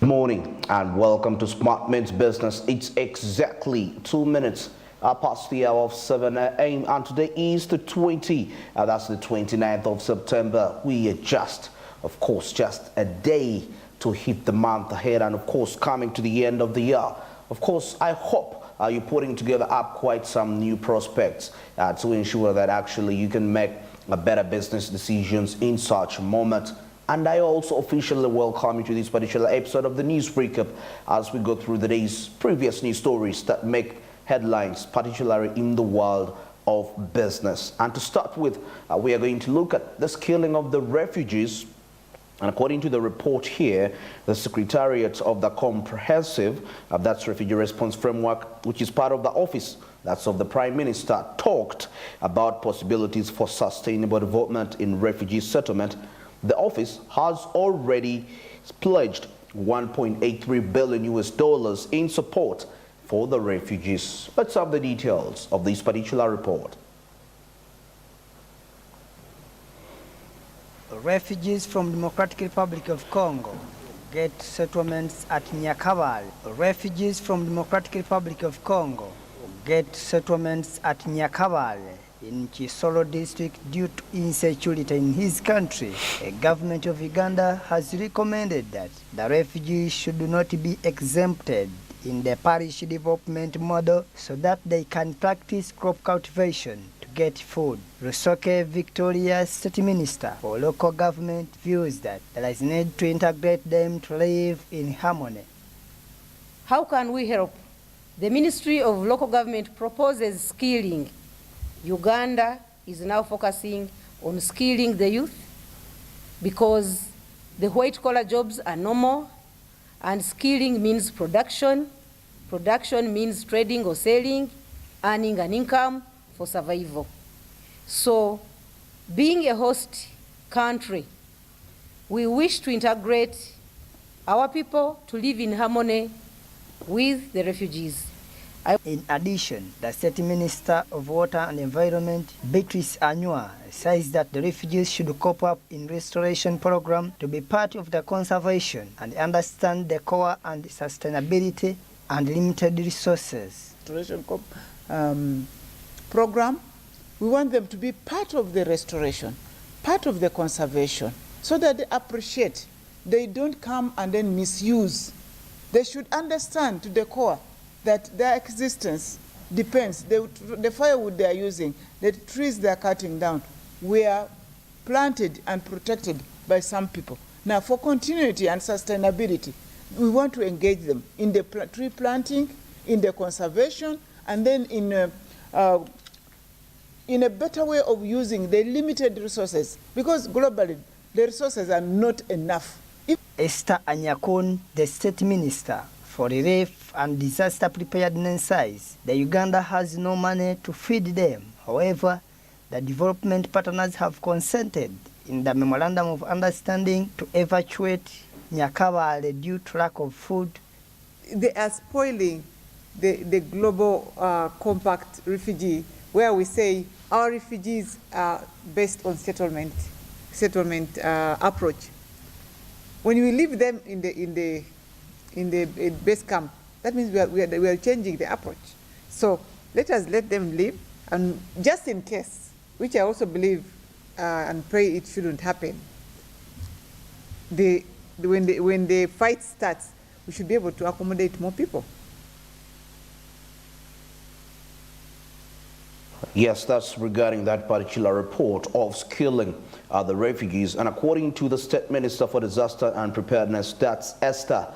Morning and welcome to Smart Minutes Business. It's exactly 2 minutes past the hour of 7 a.m. and today is the 29th of September. We are just a day to hit the month ahead and of course coming to the end of the year. Of course, I hope you're putting together up quite some new prospects to ensure that actually you can make better business decisions in such a moment. And I also officially welcome you to this particular episode of the News Recap as we go through the day's previous news stories that make headlines, particularly in the world of business. And to start with, we are going to look at the scaling of the refugees. And according to the report here, the Secretariat of the Comprehensive, that's Refugee Response Framework, which is part of the office, that's of the Prime Minister, talked about possibilities for sustainable development in refugee settlement. The office has already pledged $1.83 billion in support for the refugees. Let's have the details of this particular report. Refugees from Democratic Republic of Congo get settlements at Nyakabale. Refugees from Democratic Republic of Congo get settlements at Nyakabale in Kisoro district due to insecurity in his country. The government of Uganda has recommended that the refugees should not be exempted in the parish development model so that they can practice crop cultivation to get food. Rusoke Victoria, State Minister for Local Government, views that there is need to integrate them to live in harmony. How can we help? The Ministry of Local Government proposes skilling. Uganda is now focusing on skilling the youth because the white-collar jobs are no more, and skilling means production. Production means trading or selling, earning an income for survival. So, being a host country, we wish to integrate our people to live in harmony with the refugees. In addition, the State Minister of Water and Environment, Beatrice Anywa, says that the refugees should cope up in restoration program to be part of the conservation and understand the core and sustainability and limited resources. Restoration program, we want them to be part of the restoration, part of the conservation, so that they appreciate. They don't come and then misuse. They should understand to the core that their existence depends. The firewood they are using, the trees they are cutting down, were planted and protected by some people. Now, for continuity and sustainability, we want to engage them in the tree planting, in the conservation, and then in a better way of using the limited resources, because globally, the resources are not enough. Esther Anyakun, the State Minister for Relief and Disaster Preparedness, says the Uganda has no money to feed them. However, the development partners have consented in the Memorandum of Understanding to evacuate Nyakabale due to lack of food. They are spoiling the global compact refugee, where we say our refugees are based on settlement approach. When we leave them in the base camp, that means we are changing the approach. So let us let them live, and just in case, which I also believe and pray it shouldn't happen, when the fight starts, we should be able to accommodate more people. Yes, that's regarding that particular report of skilling the refugees. And according to the State Minister for Disaster and Preparedness, that's Esther,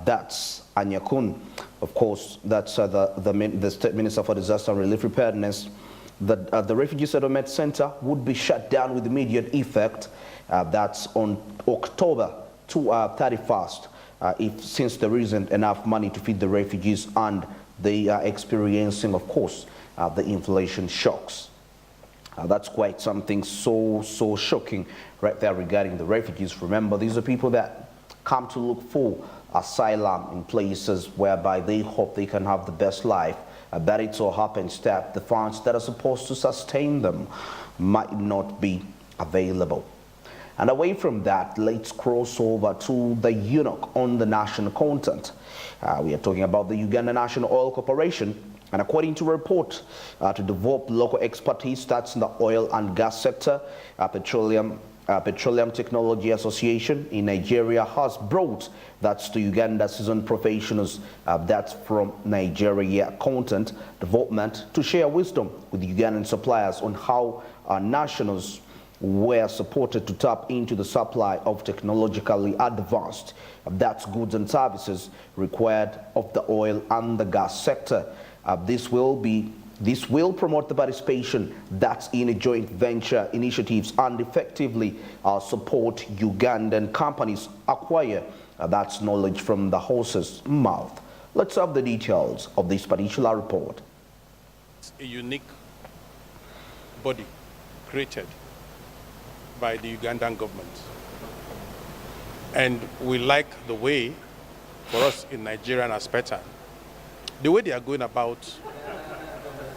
that's Anyakun. Of course, that's the State Minister for Disaster and Relief Preparedness. The Refugee Settlement Center would be shut down with immediate effect. That's on October 31st, since there isn't enough money to feed the refugees and they are experiencing, of course, the inflation shocks. That's quite something so shocking right there regarding the refugees. Remember, these are people that come to look for asylum in places whereby they hope they can have the best life. But it so happens that the funds that are supposed to sustain them might not be available. And away from that, let's cross over to the eunuch on the national content. We are talking about the Uganda National Oil Corporation, and according to a report to develop local expertise that's in the oil and gas sector, Petroleum Technology Association in Nigeria has brought that's to Uganda seasoned professionals that's from Nigeria content development to share wisdom with Ugandan suppliers on how our nationals were supported to tap into the supply of technologically advanced that's goods and services required of the oil and the gas sector. This will promote the participation that's in a joint venture initiatives and effectively support Ugandan companies acquire that's knowledge from the horse's mouth. Let's have the details of this particular report. It's a unique body created by the Ugandan government. And we like the way, for us in Nigeria and as pattern, the way they are going about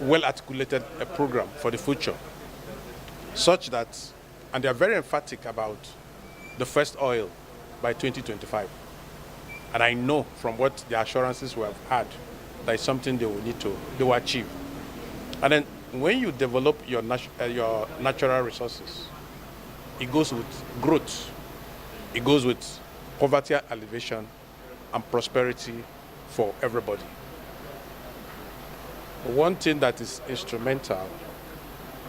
well-articulated a program for the future, such that, and they are very emphatic about the first oil by 2025. And I know from what the assurances we have had, that is something they will achieve. And then when you develop your natural resources, it goes with growth, it goes with poverty alleviation and prosperity for everybody. One thing that is instrumental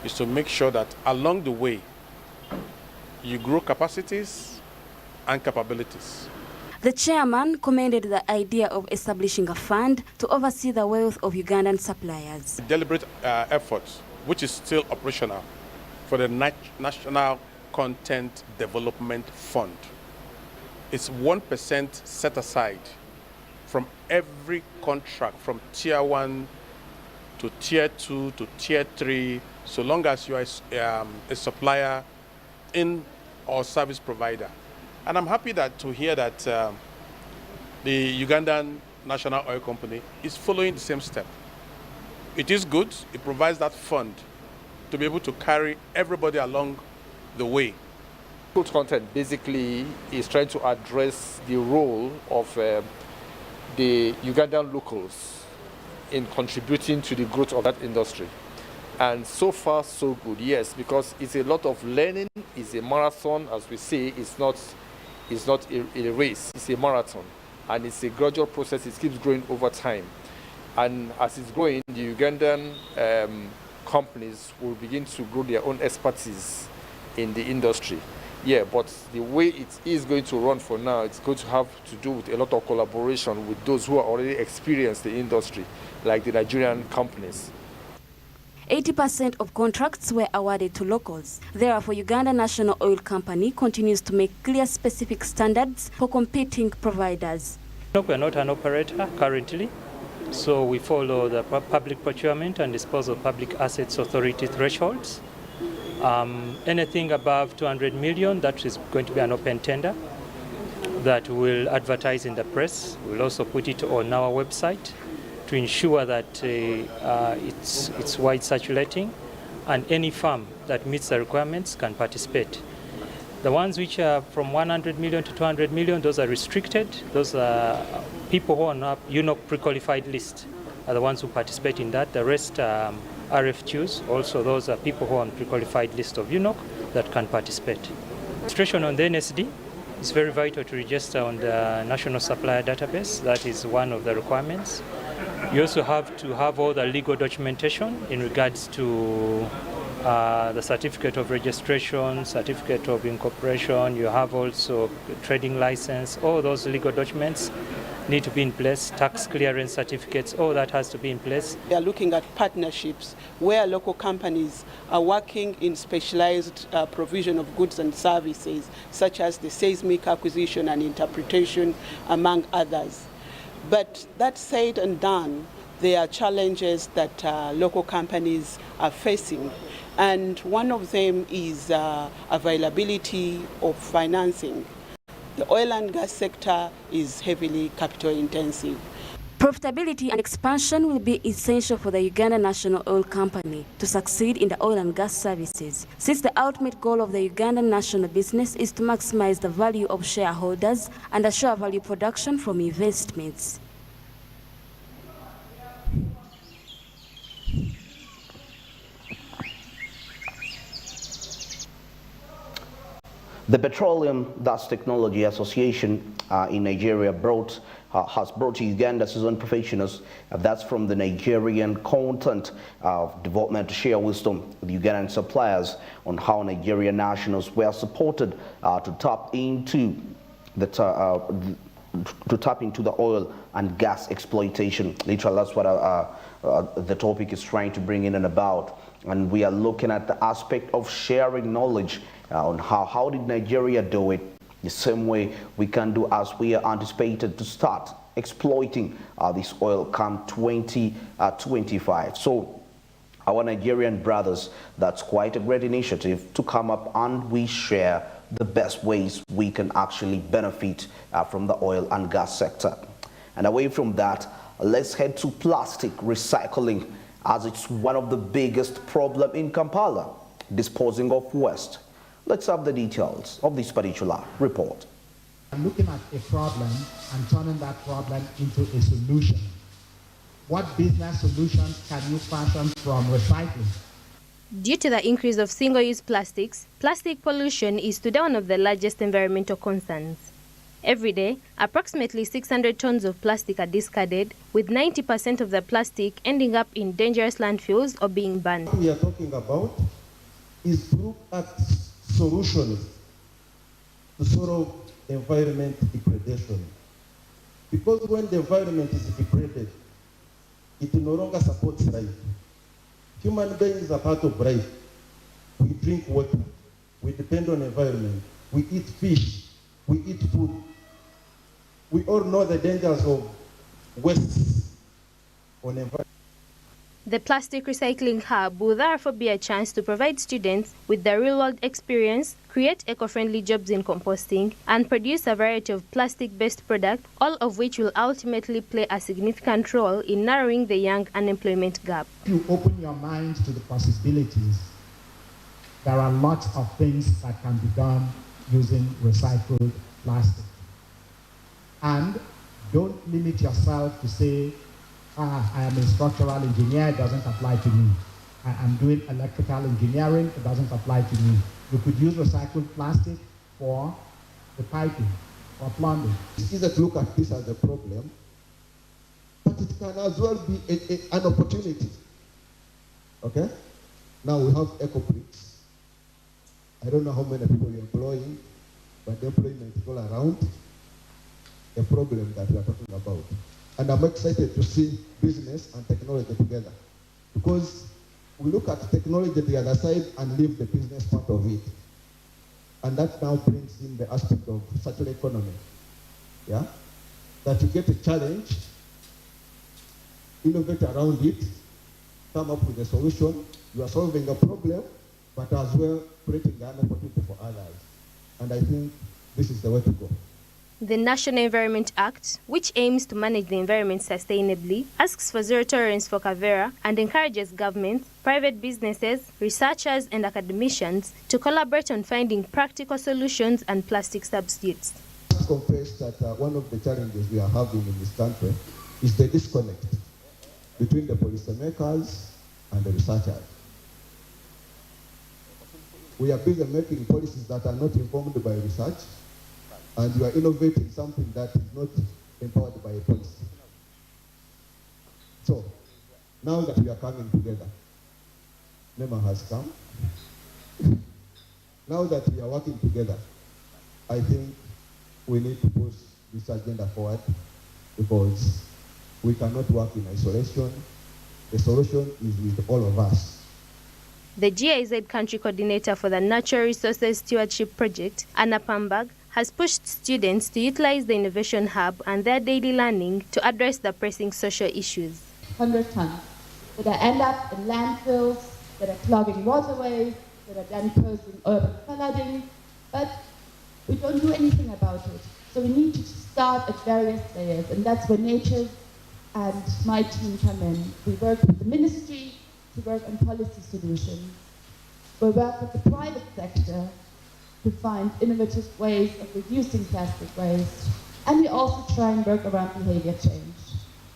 is to make sure that along the way, you grow capacities and capabilities. The chairman commended the idea of establishing a fund to oversee the wealth of Ugandan suppliers. A deliberate effort, which is still operational, for the National Content Development Fund. It's 1% set aside from every contract from Tier 1 to Tier 2 to Tier 3, so long as you are a supplier in or service provider. And I'm happy to hear that the Ugandan National Oil Company is following the same step. It is good. It provides that fund to be able to carry everybody along the way. Good content basically is trying to address the role of the Ugandan locals in contributing to the growth of that industry. And so far, so good, yes, because it's a lot of learning. It's a marathon, as we say. It's not a race, it's a marathon. And it's a gradual process. It keeps growing over time. And as it's growing, the Ugandan companies will begin to grow their own expertise in the industry. Yeah, but the way it is going to run for now, it's going to have to do with a lot of collaboration with those who are already experienced in the industry, like the Nigerian companies. 80% of contracts were awarded to locals. Therefore, Uganda National Oil Company continues to make clear specific standards for competing providers. We're not an operator currently, so we follow the Public Procurement and Disposal of Public Assets Authority thresholds. Anything above 200 million, that is going to be an open tender that will advertise in the press. We'll also put it on our website to ensure that it's wide circulating, and any firm that meets the requirements can participate. The ones which are from 100 million to 200 million, those are restricted. Those are people who are on UNOC pre-qualified list are the ones who participate in that. The rest RFQs, also those are people who are on pre-qualified list of UNOC that can participate. Registration on the NSD is very vital to register on the National Supplier Database. That is one of the requirements. You also have to have all the legal documentation in regards to the certificate of registration, certificate of incorporation. You have also trading license. All those legal documents need to be in place. Tax clearance certificates, all that has to be in place. They are looking at partnerships where local companies are working in specialized provision of goods and services, such as the seismic acquisition and interpretation, among others. But that said and done, there are challenges that local companies are facing. And one of them is availability of financing. The oil and gas sector is heavily capital intensive. Profitability and expansion will be essential for the Uganda National Oil Company to succeed in the oil and gas services, since the ultimate goal of the Uganda national business is to maximize the value of shareholders and assure value production from investments. The Petroleum Gas Technology Association in Nigeria has brought to Uganda seasoned professionals, that's from the Nigerian Content Development, to share wisdom with Ugandan suppliers on how Nigerian nationals were supported to tap into the oil and gas exploitation. Literally, that's what the topic is trying to bring in and about. And we are looking at the aspect of sharing knowledge on how did Nigeria do it, the same way we can do as we are anticipated to start exploiting this oil come 2025. So our Nigerian brothers, that's quite a great initiative to come up and we share the best ways we can actually benefit from the oil and gas sector. And away from that, let's head to plastic recycling, as it's one of the biggest problems in Kampala, disposing of waste. Let's have the details of this particular report. Looking at a problem and turning that problem into a solution. What business solutions can you fashion from recycling? Due to the increase of single-use plastics, plastic pollution is today one of the largest environmental concerns. Every day, approximately 600 tons of plastic are discarded, with 90% of the plastic ending up in dangerous landfills or being burned. What we are talking about is to look at solutions to solve environment degradation. Because when the environment is degraded, it no longer supports life. Human beings are part of life. We drink water, we depend on environment, we eat fish, we eat food. We all know the dangers of waste on environment. The Plastic Recycling Hub will therefore be a chance to provide students with the real-world experience, create eco-friendly jobs in composting, and produce a variety of plastic-based products, all of which will ultimately play a significant role in narrowing the young unemployment gap. You open your mind to the possibilities. There are lots of things that can be done using recycled plastic. And don't limit yourself to say, I am a structural engineer, it doesn't apply to me. I'm doing electrical engineering, it doesn't apply to me. You could use recycled plastic for the piping, for plumbing. It's easy to look at this as a problem, but it can as well be an opportunity. Okay? Now we have eco bricks. I don't know how many people you're employing, but the employment is all around a problem that we are talking about. And I'm excited to see business and technology together, because we look at technology the other side and leave the business part of it. And that now brings in the aspect of circular economy. Yeah? That you get a challenge, innovate around it, come up with a solution. You are solving a problem, but as well creating an opportunity for others. And I think this is the way to go. The National Environment Act, which aims to manage the environment sustainably, asks for zero tolerance for Kavera and encourages governments, private businesses, researchers, and academicians to collaborate on finding practical solutions and plastic substitutes. I must confess that one of the challenges we are having in this country is the disconnect between the policymakers and the researchers. We are busy making policies that are not informed by research, and you are innovating something that is not empowered by a policy. So, now that we are coming together, NEMA has come. Now that we are working together, I think we need to push this agenda forward, because we cannot work in isolation. The solution is with all of us. The GIZ country coordinator for the Natural Resources Stewardship Project, Anna Pambag, has pushed students to utilize the Innovation Hub and their daily learning to address the pressing social issues. 100 tons that end up in landfills, that are clogging waterways, that are then causing urban flooding, but we don't do anything about it. So we need to start at various layers, and that's where nature's and my team come in. We work with the ministry to work on policy solutions. We work with the private sector to find innovative ways of reducing plastic waste. And we also try and work around behavior change.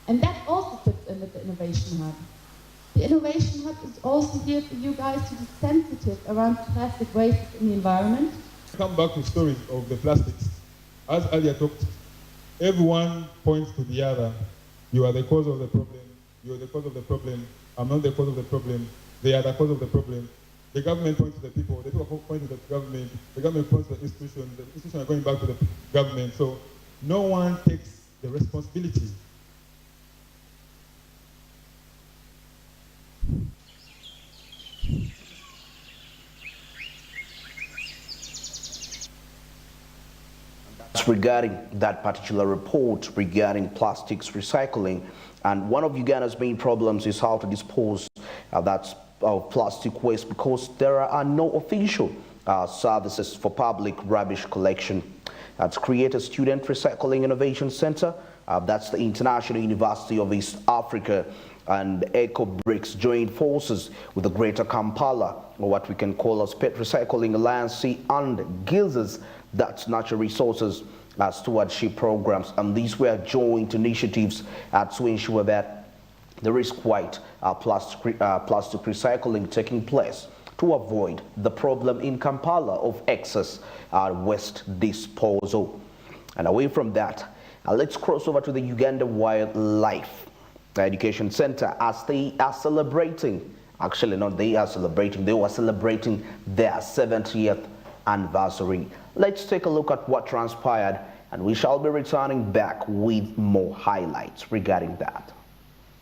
And that also fits in with the Innovation Hub. The Innovation Hub is also here for you guys to be sensitive around plastic waste in the environment. Come back to stories of the plastics. As earlier talked, everyone points to the other. You are the cause of the problem. You are the cause of the problem. I'm not the cause of the problem. They are the cause of the problem. The government points to the people point to the government points to the institutions are going back to the government. So no one takes the responsibility. Regarding that particular report regarding plastics recycling, and one of Uganda's main problems is how to dispose of plastic waste, because there are no official services for public rubbish collection. To create a student recycling innovation center, that's the International University of East Africa and EcoBricks joined forces with the Greater Kampala, or what we can call a Spit Recycling Alliance, and GILS's, that's Natural Resources Stewardship Programs. And these were joint initiatives to ensure that there is quite plastic recycling taking place to avoid the problem in Kampala of excess waste disposal. And away from that, let's cross over to the Uganda Wildlife Education Center, as they are celebrating, actually not they are celebrating, they were celebrating their 70th anniversary. Let's take a look at what transpired, and we shall be returning back with more highlights regarding that.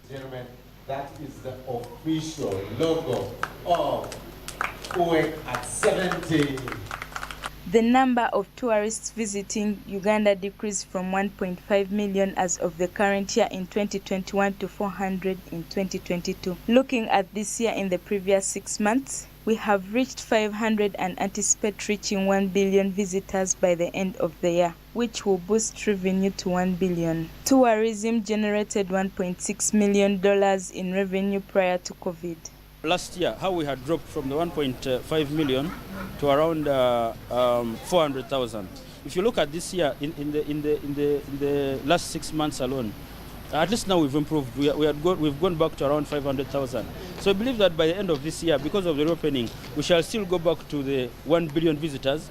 Gentlemen, that is the official logo of Kuwait at 70. The number of tourists visiting Uganda decreased from 1.5 million as of the current year in 2021 to 400 in 2022. Looking at this year in the previous 6 months, we have reached 500 and anticipate reaching 1 billion visitors by the end of the year, which will boost revenue to 1 billion. Tourism generated $1.6 million in revenue prior to COVID. Last year, how we had dropped from the 1.5 million to around 400,000. If you look at this year, in the last 6 months alone, at least now we've improved. We've gone back to around 500,000. So I believe that by the end of this year, because of the reopening, we shall still go back to the 1 billion visitors.